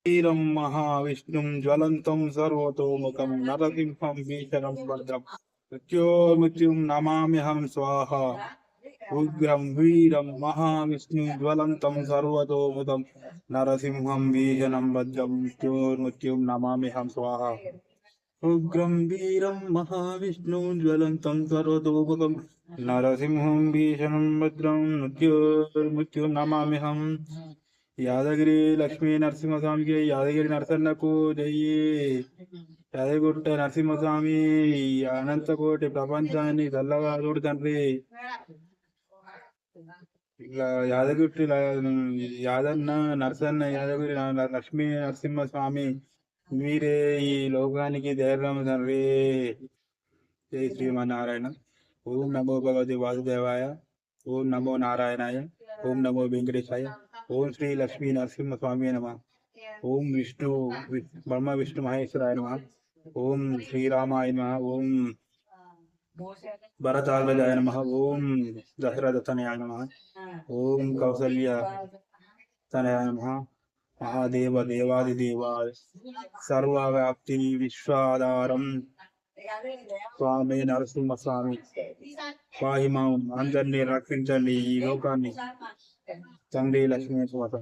वीरं महाविष्णुं ज्वलन्तं सर्वतोमुखं नरसिंहं भीषणं भद्रं मृत्योर्मृत्युं नमाम्यहं स्वाहा उग्रं वीरं महाविष्णुं ज्वलन्तं सर्वतोमुखं नरसिंहं भीषणं भद्रं मृत्योर्मृत्युं नमाम्यहं स्वाहा उग्रं वीरं महाविष्णुं ज्वलन्तं सर्वतोमुखं नरसिंहं भीषणं भद्रं मृत्योर्मृत्युं नमाम्यहं యాదగిరి లక్ష్మీ నరసింహస్వామికి యాదగిరి నరసన్నకు జయ్యి యాదగిరిగుట్ట నరసింహస్వామి అనంతకోటి ప్రపంచాన్ని చల్లగా చూడు తండ్రి ఇట్లా యాదగిరి యాదన్న నరసన్న యాదగిరి లక్ష్మీ నరసింహస్వామి మీరే ఈ లోకానికి ధైర్యం తండ్రి జై శ్రీమన్నారాయణ ఓం నమో భగవతి వాసుదేవాయ ఓం నమో నారాయణాయ ఓం నమో వెంకటేశాయ ఓం శ్రీ లక్ష్మీ నరసింహ స్వామి నమ ఓం విష్ణు బ్రహ్మ విష్ణు మహేశ్వరాయ నమ ఓం శ్రీరామాయ నమ ఓం భరతాగ్రజాయ నమ ఓం దశరథ తనయాయ నమ ఓం కౌసల్య తనయాయ నమ మహాదేవ దేవాదిదేవ సర్వవ్యాప్తి విశ్వాధారం స్వామి నరసింహ స్వామి పాహిమాం అందరినీ రక్షించండి ఈ లోకాన్ని తండ్రి లక్ష్మీ స్వామి